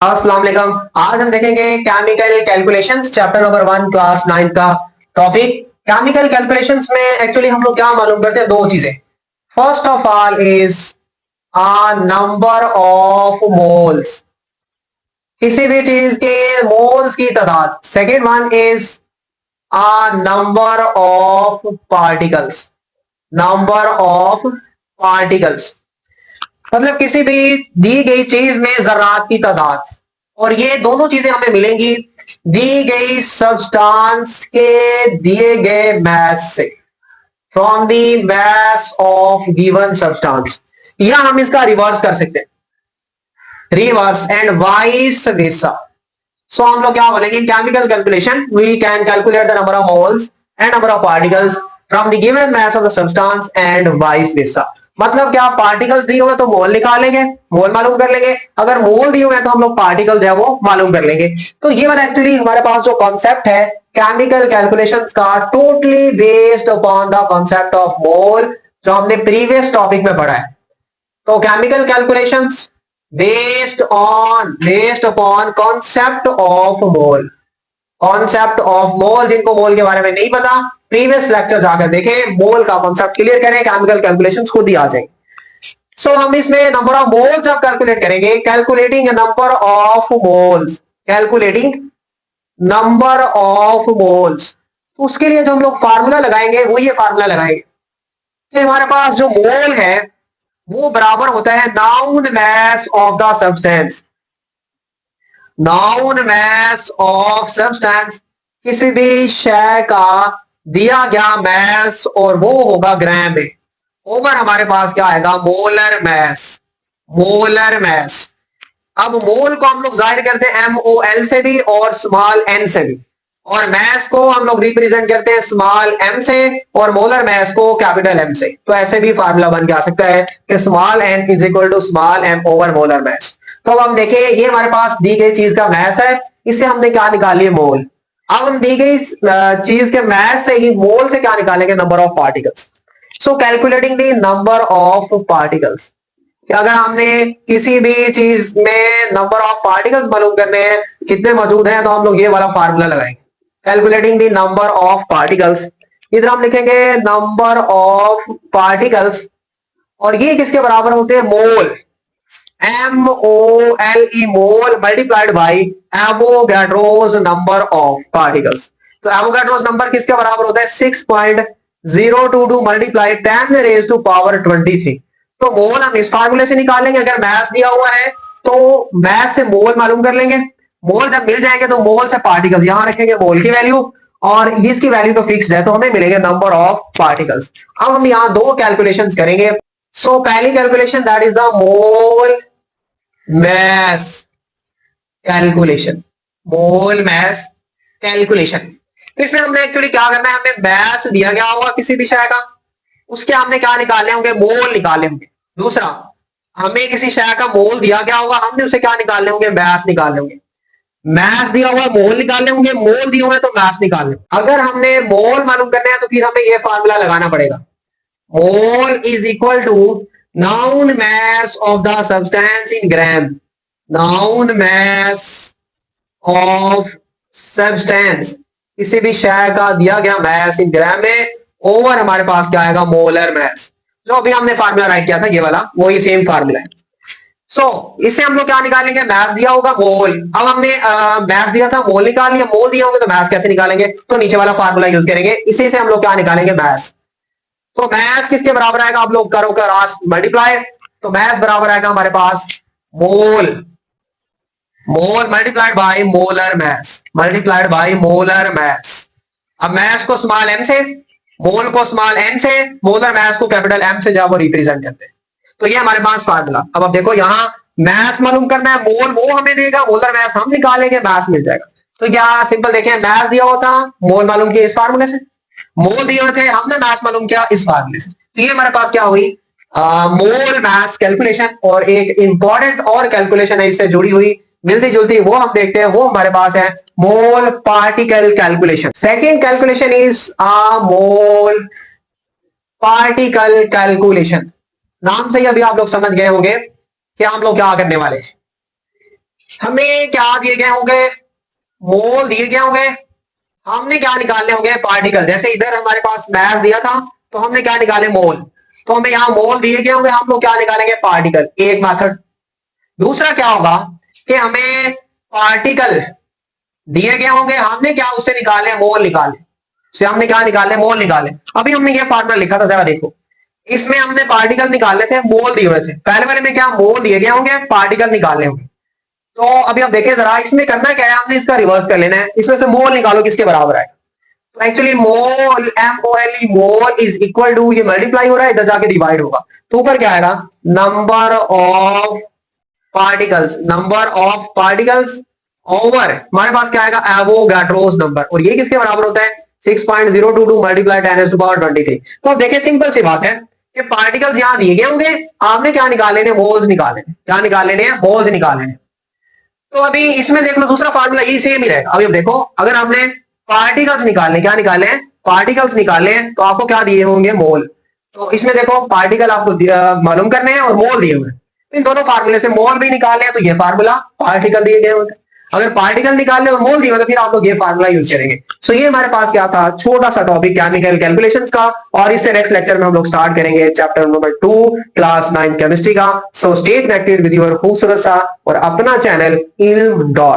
अस्सलाम वालेकुम। आज हम देखेंगे chemical calculations chapter number 1 class 9 का टॉपिक। केमिकल कैलकुलेशंस में एक्चुअली हम लोग क्या मालूम करते हैं, दो चीजें। First of all is number of moles, किसी भी चीज के मोल्स की तादाद। Second one is number of particles, number of particles मतलब किसी भी दी गई चीज में जर्रात की तादाद। और ये दोनों चीजें हमें मिलेंगी दी गई सब्सटेंस के दिए गए मास से, from the mass of given substance. या हम इसका रिवर्स कर सकते हैं, reverse and vice versa. So हम लोग क्या बोलेंगे, chemical calculation we can calculate the number of moles and number of particles from the given mass of the substance and vice versa. मतलब क्या, पार्टिकल्स दिए हुए तो मोल निकालेंगे, मोल मालूम कर लेंगे। अगर मोल दिए हुए हैं तो हम लोग पार्टिकल जो है वो मालूम कर लेंगे। तो ये वाला एक्चुअली हमारे पास जो कॉन्सेप्ट है केमिकल कैलकुलेशंस का, totally based upon the concept of mole, जो हमने प्रीवियस टॉपिक में पढ़ा है। तो chemical calculations based upon concept of mole, concept of mole. जिनको मोल के बारे में नहीं पता, प्रीवियस लेक्चर जाकर देखें, मोल का कॉन्सेप्ट क्लियर करें, केमिकल कैलकुलेशंस खुद ही आ जाएंगे। सो हम इसमें नंबर ऑफ मोल्स जब कैलकुलेट करेंगे, calculating number of moles, calculating number of moles, तो उसके लिए जो हम लोग फार्मूला लगाएंगे वो ये फार्मूला लगाएंगे कि हमारे पास जो मोल है वो बराबर होता है noun mass of the substance, noun mass of substance, किसी भी शय का दिया गया मास, और वो होगा ग्राम में, ओवर हमारे पास क्या आएगा, मोलर मास, मोलर मास। अब मोल को हम लोग जाहिर करते हैं MOL से भी और स्मॉल n से भी, और मैस को हम लोग रिप्रेजेंट करते हैं स्मॉल m से और मोलर मैस को कैपिटल M से। तो ऐसे भी फार्मूला बन के आ सकता है कि small n is equal to small m over molar mass. तो अब हम देखिए, ये हमारे पास दी गई चीज का मैस है, इससे हमने क्या निकाली है, मोल। अब हम दी गई चीज के मैस से ही मोल से क्या निकालेंगे, number of particles. So calculating the number of particles, कि अगर हमने किसी भी चीज में नंबर ऑफ पार्टिकल्स मालूम करने हैं, कितने मौजूद हैं, तो हम लोग ये वाला फार्मूला लगाएंगे, calculating the number of particles. इधर हम लिखेंगे नंबर ऑफ पार्टिकल्स, और ये किसके बराबर होते हैं, मोल, MOLE, mole multiplied by Avogadro's number of particles. तो एवोगाड्रोस नंबर किसके बराबर होता है, 6.022 मल्टीप्लाई 10 रेज टू पावर 23। तो मोल हम इस फार्मूले से निकालेंगे, अगर मैस दिया हुआ है तो मैस से मोल मालूम कर लेंगे। मोल जब मिल जाएंगे तो मोल से पार्टिकल यहां रखेंगे, मोल की वैल्यू, और इसकी वैल्यू तो फिक्स्ड है, तो हमें मिलेंगे नंबर ऑफ पार्टिकल्स। अब हम यहां दो कैलकुलेशंस करेंगे। सो पहली calculation that is the mole mass calculation, mole mass calculation. तो इसमें हमने एक्चुअली क्या करना है, हमें मैस दिया गया होगा किसी भी शय का, उसके हमने क्या निकाले होंगे, मोल निकाले होंगे। दूसरा, हमें किसी शय का मोल दिया गया होगा, हमने उसे क्या निकालने होंगे, मैस निकालने होंगे। मैस दिया हुआ मोल निकालने होंगे, मोल दिए हुए तो मैस निकालने। अगर हमने मोल मालूम करना है तो फिर हमें यह फार्मूला लगाना पड़ेगा, mole is equal to known mass of the substance in gram, known mass of substance, किसी भी शय का दिया गया मैस इन ग्राम में, ओवर हमारे पास क्या आएगा, मोलर मैस। जो अभी हमने फार्मूला राइट किया था ये वाला, वही सेम फार्मूला है। सो इससे हम लोग क्या निकालेंगे, मैस दिया होगा मोल। अब हमने मैस दिया था, मोल निकाल लिया, मोल दिया होंगे तो मैस कैसे निकालेंगे, तो नीचे वाला फार्मूला यूज करेंगे, इसी से हम लोग क्या निकालेंगे, मैस। तो मैस किसके बराबर आएगा, आप लोग करो क्रॉस मल्टीप्लाई, तो मैस बराबर आएगा हमारे पास mole, mole multiplied by molar mass, multiplied by molar mass. अब मैस को स्मॉल m से, मोल को स्मॉल n से, मोलर मैस को कैपिटल M से जब वो रिप्रेजेंट करते हैं। तो ये हमारे पास फार्मूला। अब देखो, यहां मैस मालूम करना है, मोल वो हमें देगा, मोलर मैस हम निकालेंगे, मैस मिल जाएगा। तो क्या सिंपल देखें, मैस दिया होता, मोल मालूम किया इस फार्मूले से, मोल दिए हुए थे, हमने मैस मालूम किया इस फार्मूले से। तो ये हमारे पास क्या हुई, मोल मैस कैलकुलेशन। और एक इंपॉर्टेंट और कैलकुलेशन है इससे जुड़ी हुई, मिलती जुलती, वो हम देखते हैं, वो हमारे पास है mole particle calculation. Second calculation is mole particle calculation. नाम से ही अभी आप लोग समझ गए होंगे कि हम लोग क्या करने वाले हैं। हमें क्या दिए गए होंगे, मोल दिए गए होंगे, हमने क्या निकालने होंगे, पार्टिकल। जैसे इधर हमारे पास मैथ दिया था तो हमने क्या निकाले, मोल। तो हमें यहाँ मोल दिए गए होंगे, हम लोग क्या निकालेंगे, पार्टिकल, एक मेथड। दूसरा क्या होगा कि हमें पार्टिकल दिए गए होंगे, हमने क्या उससे निकाले, मोल निकाले। से हमने क्या निकाले, मोल निकाले। अभी हमने ये फार्मूला लिखा था, जरा देखो, इसमें हमने पार्टिकल निकाले थे, मोल दिए हुए थे। पहले वाले में क्या मोल दिए गए होंगे, पार्टिकल निकालने होंगे। तो अभी आप देखें जरा, इसमें करना क्या है, हमने इसका रिवर्स कर लेना है। इसमें से मोल निकालो, किसके बराबर है। तो actually mole, MOLE, mole is equal to, ये मल्टीप्लाई हो रहा है, इधर जाके डिवाइड होगा। तो ऊपर क्या आएगा, number of particles, number of particles over हमारे पास क्या आएगा, एवोगाड्रोस नंबर। और ये किसके बराबर होता है, 6.022 मल्टीप्लाई 10⁻23। तो अब देखिए सिंपल सी बात है कि पार्टिकल्स यहां दिए गए होंगे, आपने क्या निकाले ने, मोल्स निकाले। क्या निकाले ने, मोल्स निकाले। तो अभी इसमें देख लो, दूसरा फार्मूला यही सेम ही रहेगा। अभी अब देखो, अगर हमने पार्टिकल्स निकालने, क्या निकाले, पार्टिकल्स निकाले, तो आपको क्या दिए होंगे, मोल। तो इसमें देखो, पार्टिकल आपको मालूम करने हैं और मोल दिए हुए हैं। तो इन दोनों फार्मूले से मोल भी निकाले हैं, तो ये फार्मूला पार्टिकल दिए गए होंगे। अगर पार्टिकल निकालने और मोल दिए तो फिर आप लोग ये फार्मूला यूज करेंगे। सो ये हमारे पास क्या था, छोटा सा टॉपिक केमिकल कैलकुलेशंस का। और इससे नेक्स्ट लेक्चर में हम लोग स्टार्ट करेंगे चैप्टर नंबर 2 क्लास 9 केमिस्ट्री का। So stay connected with your खूबसूरत सा और अपना चैनल इल्म डॉट।